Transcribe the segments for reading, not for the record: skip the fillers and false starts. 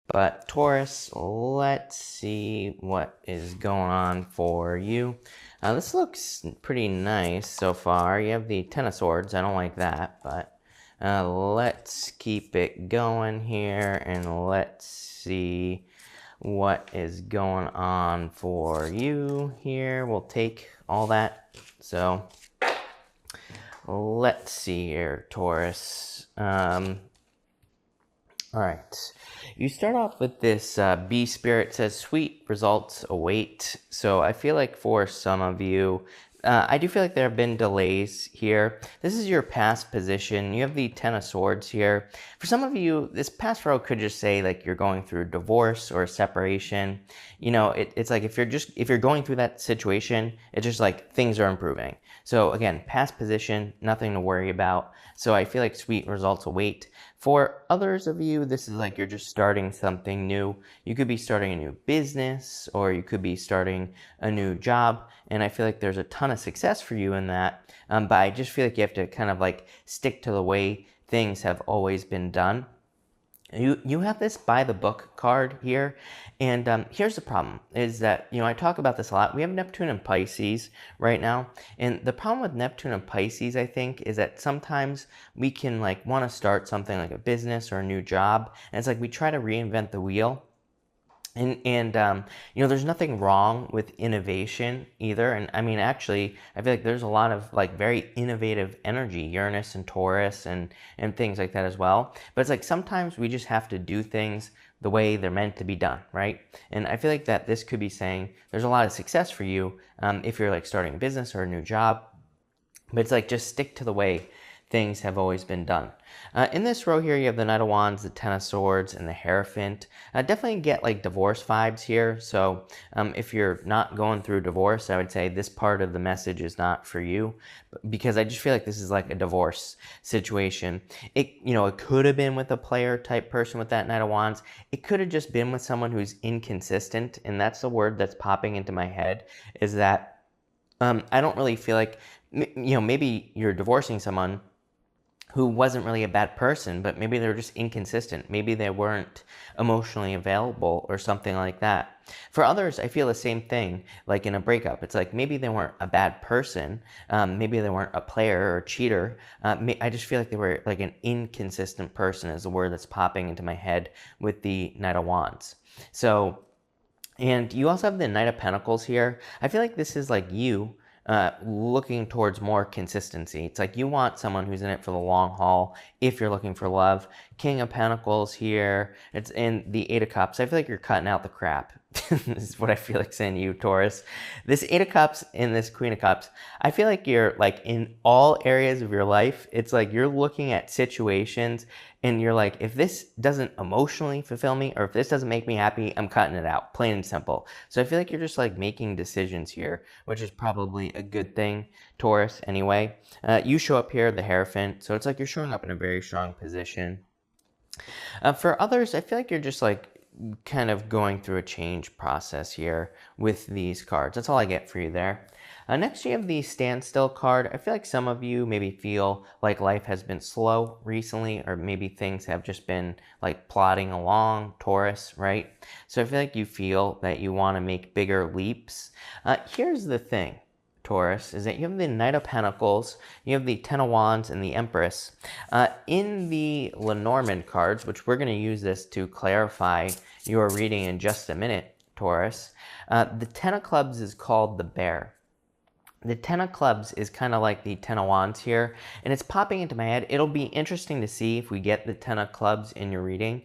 But Taurus, let's see what is going on for you. This looks pretty nice so far. You have the Ten of Swords. I don't like that, but let's keep it going here and let's see what is going on for you here. We'll take all that. So let's see here, Taurus. All right. You start off with this B spirit says sweet results await. So I feel like for some of you, I do feel like there have been delays here. This is your past position. You have the Ten of Swords here. For some of you, this past row could just say like you're going through divorce or separation. You know, it's like if you're going through that situation, it's just like things are improving. So again, past position, nothing to worry about. So I feel like sweet results await. For others of you, this is like you're just starting something new. You could be starting a new business or you could be starting a new job. And I feel like there's a ton of success for you in that. But I just feel like you have to kind of like stick to the way things have always been done. You have this by the book card here, and here's the problem is that, I talk about this a lot. We have Neptune and Pisces right now, and the problem with Neptune and Pisces, I think, is that sometimes we can like want to start something like a business or a new job, and it's like we try to reinvent the wheel. And there's nothing wrong with innovation either. And I mean, actually, I feel like there's a lot of like very innovative energy, Uranus and Taurus and things like that as well. But it's like sometimes we just have to do things the way they're meant to be done, right? And I feel like that this could be saying there's a lot of success for you if you're like starting a business or a new job. But it's like just stick to the way things have always been done. In this row here, you have the Knight of Wands, the Ten of Swords, and the Hierophant. Definitely get like divorce vibes here. So if you're not going through divorce, I would say this part of the message is not for you, because I just feel like this is like a divorce situation. It could have been with a player type person with that Knight of Wands. It could have just been with someone who's inconsistent, and that's the word that's popping into my head, is that I don't really feel like, maybe you're divorcing someone who wasn't really a bad person, but maybe they were just inconsistent. Maybe they weren't emotionally available or something like that. For others, I feel the same thing, like in a breakup. It's like maybe they weren't a bad person. Maybe they weren't a player or a cheater. I just feel like they were like an inconsistent person is the word that's popping into my head with the Knight of Wands. So, and you also have the Knight of Pentacles here. I feel like this is like you looking towards more consistency. It's like you want someone who's in it for the long haul if you're looking for love. King of Pentacles here. It's in the Eight of Cups. I feel like you're cutting out the crap. This is what I feel like saying to you, Taurus. This Eight of Cups and this Queen of Cups, I feel like you're like in all areas of your life. It's like you're looking at situations and you're like, if this doesn't emotionally fulfill me or if this doesn't make me happy, I'm cutting it out, plain and simple. So I feel like you're just like making decisions here, which is probably a good thing, Taurus, anyway. You show up here, the Hierophant, so it's like you're showing up in a very strong position. For others, I feel like you're just like kind of going through a change process here with these cards. That's all I get for you there. Next, you have the Standstill card. I feel like some of you maybe feel like life has been slow recently, or maybe things have just been like plodding along, Taurus, right? So I feel like you feel that you want to make bigger leaps. Here's the thing, Taurus, is that you have the Knight of Pentacles, you have the Ten of Wands, and the Empress. In the Lenormand cards, which we're going to use this to clarify your reading in just a minute, Taurus, the Ten of Clubs is called the Bear. The Ten of Clubs is kind of like the Ten of Wands here, and it's popping into my head. It'll be interesting to see if we get the Ten of Clubs in your reading.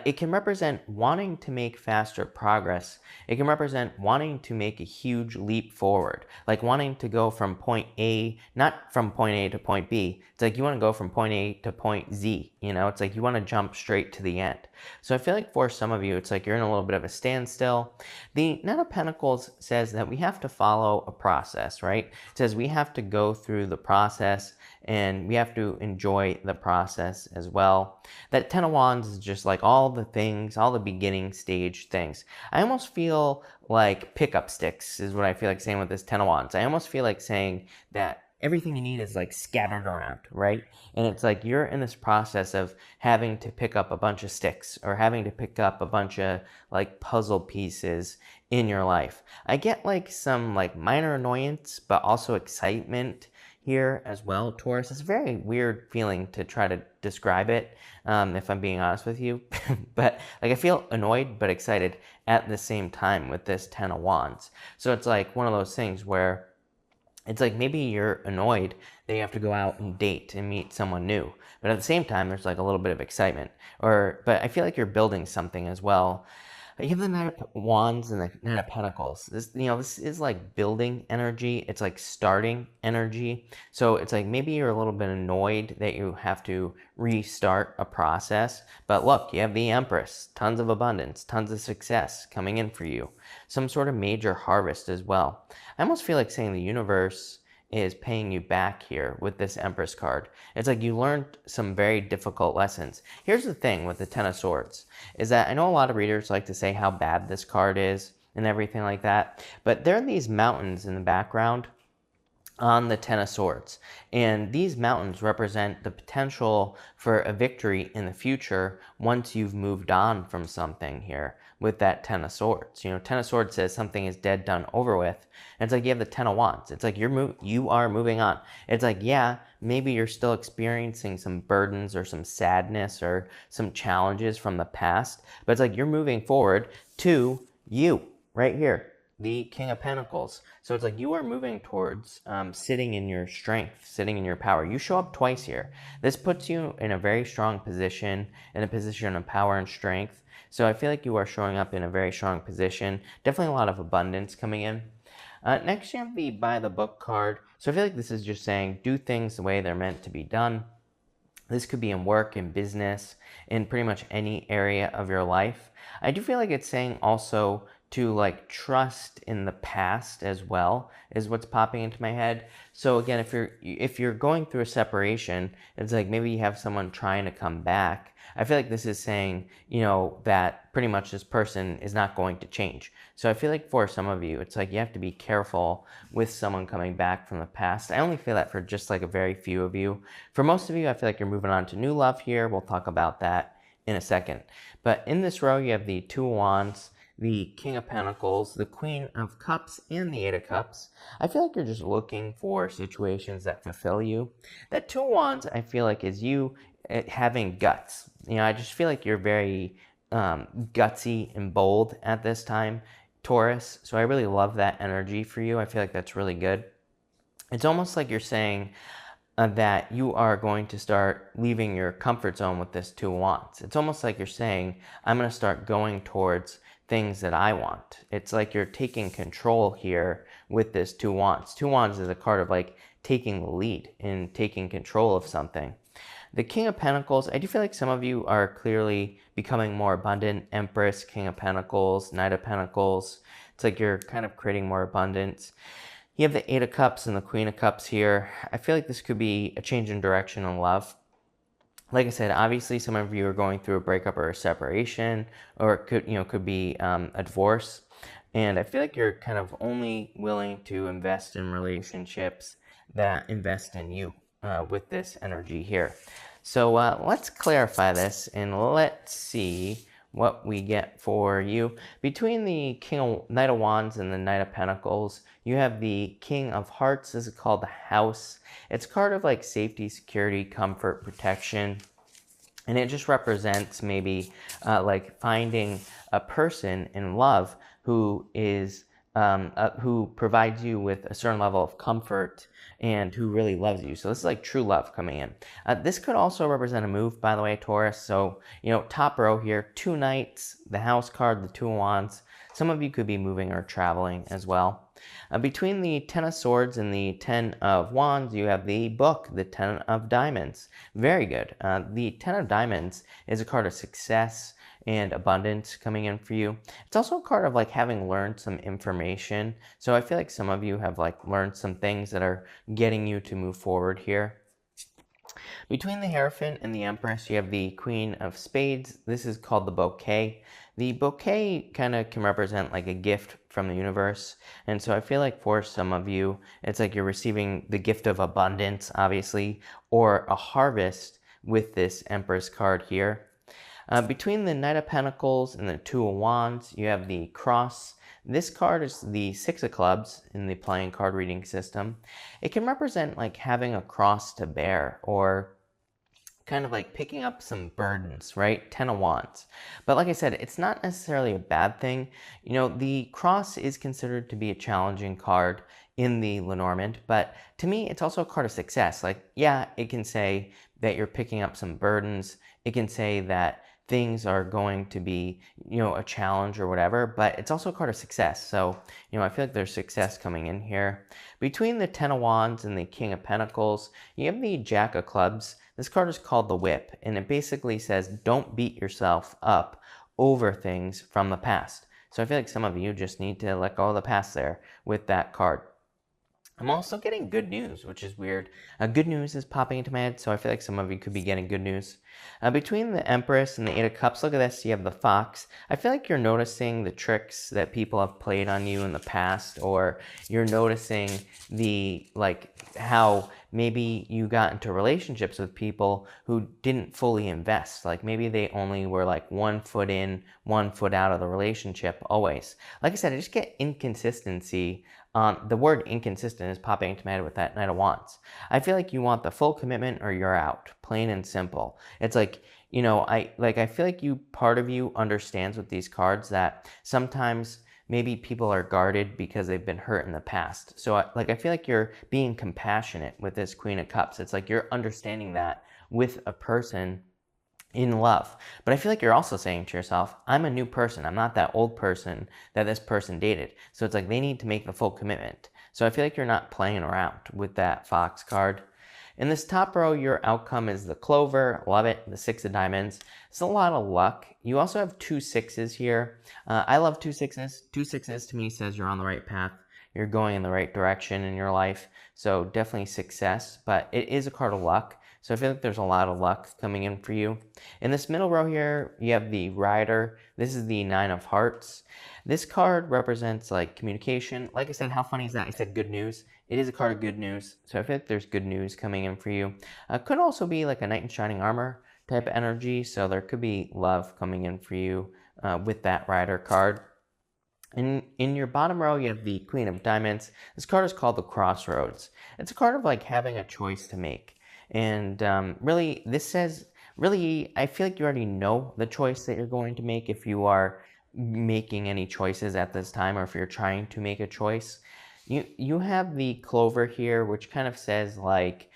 It can represent wanting to make faster progress. It can represent wanting to make a huge leap forward, like wanting to go from point A, not from point A to point B. It's like you want to go from point A to point Z, It's like you want to jump straight to the end. So I feel like for some of you, it's like you're in a little bit of a standstill. The Knight of Pentacles says that we have to follow a process, right? It says we have to go through the process and we have to enjoy the process as well. That Ten of Wands is just like all the things, all the beginning stage things. I almost feel like pickup sticks is what I feel like saying with this Ten of Wands. I almost feel like saying that everything you need is like scattered around, right? And it's like you're in this process of having to pick up a bunch of sticks or having to pick up a bunch of like puzzle pieces in your life. I get like some like minor annoyance, but also excitement here as well, Taurus. It's a very weird feeling to try to describe it, if I'm being honest with you. But like I feel annoyed but excited at the same time with this Ten of Wands. So it's like one of those things where it's like maybe you're annoyed that you have to go out and date and meet someone new, but at the same time there's like a little bit of excitement. But I feel like you're building something as well. You have the Knight of Wands and the Knight of Pentacles. This is like building energy. It's like starting energy. So it's like maybe you're a little bit annoyed that you have to restart a process. But look, you have the Empress, tons of abundance, tons of success coming in for you. Some sort of major harvest as well. I almost feel like saying the universe is paying you back here with this Empress card. It's like you learned some very difficult lessons. Here's the thing with the Ten of Swords, is that I know a lot of readers like to say how bad this card is and everything like that, but there are these mountains in the background on the Ten of Swords. And these mountains represent the potential for a victory in the future once you've moved on from something here with that Ten of Swords. Ten of Swords says something is dead, done, over with. And it's like you have the Ten of Wands. It's like you are moving on. It's like, yeah, maybe you're still experiencing some burdens or some sadness or some challenges from the past, but it's like you're moving forward to you right here, the King of Pentacles. So it's like you are moving towards sitting in your strength, sitting in your power. You show up twice here. This puts you in a very strong position, in a position of power and strength. So I feel like you are showing up in a very strong position. Definitely a lot of abundance coming in. Next, you have the By the Book card. So I feel like this is just saying do things the way they're meant to be done. This could be in work, in business, in pretty much any area of your life. I do feel like it's saying also to like trust in the past as well is what's popping into my head. So again, if you're going through a separation, it's like maybe you have someone trying to come back. I feel like this is saying, that pretty much this person is not going to change. So I feel like for some of you, it's like you have to be careful with someone coming back from the past. I only feel that for just like a very few of you. For most of you, I feel like you're moving on to new love here. We'll talk about that in a second. But in this row, you have the Two of Wands, the King of Pentacles, the Queen of Cups, and the Eight of Cups. I feel like you're just looking for situations that fulfill you. That Two of Wands, I feel like, is you having guts. I just feel like you're very gutsy and bold at this time, Taurus. So I really love that energy for you. I feel like that's really good. It's almost like you're saying that you are going to start leaving your comfort zone with this Two of Wands. It's almost like you're saying, I'm going to start going towards things that I want. It's like you're taking control here with this Two of Wands. Two of Wands is a card of like taking the lead and taking control of something. The King of Pentacles, I do feel like some of you are clearly becoming more abundant. Empress, King of Pentacles, Knight of Pentacles. It's like you're kind of creating more abundance. You have the Eight of Cups and the Queen of Cups here. I feel like this could be a change in direction in love. Like I said, obviously some of you are going through a breakup or a separation, or it could be a divorce. And I feel like you're kind of only willing to invest in relationships that invest in you with this energy here. So let's clarify this and let's see what we get for you. Between the Knight of Wands and the Knight of Pentacles, you have the King of Hearts. This is called the House. It's a card of like safety, security, comfort, protection. And it just represents maybe like finding a person in love who is who provides you with a certain level of comfort and who really loves you. So this is like true love coming in. This could also represent a move, by the way, Taurus. So, top row here, two knights, the House card, the Two of Wands. Some of you could be moving or traveling as well. Between the Ten of Swords and the Ten of Wands, you have the book, the Ten of Diamonds. Very good. The Ten of Diamonds is a card of success and abundance coming in for you. It's also a card of like having learned some information. So I feel like some of you have like learned some things that are getting you to move forward here. Between the Hierophant and the Empress, you have the Queen of Spades. This is called the Bouquet. The bouquet kind of can represent like a gift from the universe. And so I feel like for some of you, it's like you're receiving the gift of abundance, obviously, or a harvest with this Empress card here. Between the Knight of Pentacles and the Two of Wands, you have the Cross. This card is the Six of Clubs in the playing card reading system. It can represent like having a cross to bear, or kind of like picking up some burdens, right? 10 of Wands. But like I said, it's not necessarily a bad thing. You know, the Cross is considered to be a challenging card in the Lenormand, but to me, it's also a card of success. Like, yeah, it can say that you're picking up some burdens. It can say that things are going to be, you know, a challenge or whatever, but it's also a card of success. So, you know, I feel like there's success coming in here. Between the 10 of Wands and the King of Pentacles, you have the Jack of Clubs. This card is called the Whip, and it basically says, don't beat yourself up over things from the past. So I feel like some of you just need to let go of the past there with that card. I'm also getting good news, which is weird. Good news is popping into my head, so I feel like some of you could be getting good news. Between the Empress and the Eight of Cups, look at this, you have the Fox. I feel like you're noticing the tricks that people have played on you in the past, or you're noticing the, like, how maybe you got into relationships with people who didn't fully invest. Like, maybe they only were like 1 foot in, 1 foot out of the relationship always. Like I said, I just get inconsistency. The word inconsistent is popping into my head with that Knight of Wands. I feel like you want the full commitment or you're out, plain and simple. It's like, you know, I feel like part of you understands with these cards that sometimes maybe people are guarded because they've been hurt in the past. So I feel like you're being compassionate with this Queen of Cups. It's like you're understanding that with a person in love. But I feel like you're also saying to yourself, I'm a new person. I'm not that old person that this person dated. So it's like they need to make the full commitment. So I feel like you're not playing around with that Fox card. In this top row, your outcome is the Clover. Love it. The Six of Diamonds. It's a lot of luck. You also have 2 6s here. I love 2 6s. 2 6s to me says you're on the right path. You're going in the right direction in your life. So definitely success. But it is a card of luck. So I feel like there's a lot of luck coming in for you. In this middle row here, you have the Rider. This is the 9 of Hearts. This card represents like communication. Like I said, how funny is that? I said good news. It is a card of good news. So I feel like there's good news coming in for you. Could also be like a Knight in Shining Armor type of energy. So there could be love coming in for you with that Rider card. In your bottom row, you have the Queen of Diamonds. This card is called the Crossroads. It's a card of like having a choice to make. And really, this says, really, I feel like you already know the choice that you're going to make if you are making any choices at this time, or if you're trying to make a choice. You have the Clover here, which kind of says like,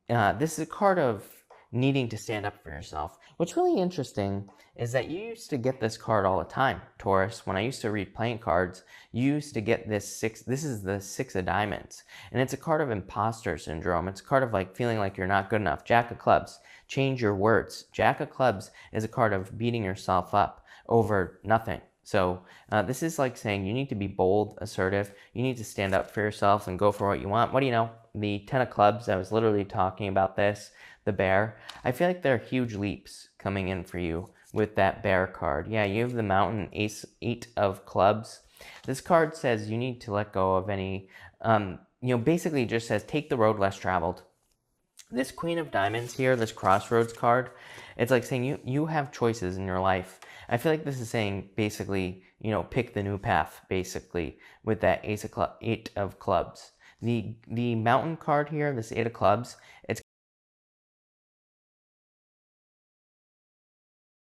this is a card of needing to stand up for yourself. What's really interesting is that you used to get this card all the time, Taurus. When I used to read playing cards, you used to get this is the Six of Diamonds. And it's a card of imposter syndrome. It's a card of like feeling like you're not good enough. Jack of Clubs, change your words. Jack of Clubs is a card of beating yourself up over nothing. So this is like saying you need to be bold, assertive. You need to stand up for yourself and go for what you want. What do you know? The 10 of Clubs, I was literally talking about this, the Bear. I feel like there are huge leaps coming in for you with that Bear card. Yeah, you have the Mountain, 8 of Clubs. This card says you need to let go of any, basically just says take the road less traveled. This Queen of Diamonds here, this Crossroads card, it's like saying you have choices in your life. I feel like this is saying basically, pick the new path, basically, with that 8 of Clubs. The Mountain card here, this 8 of Clubs, it's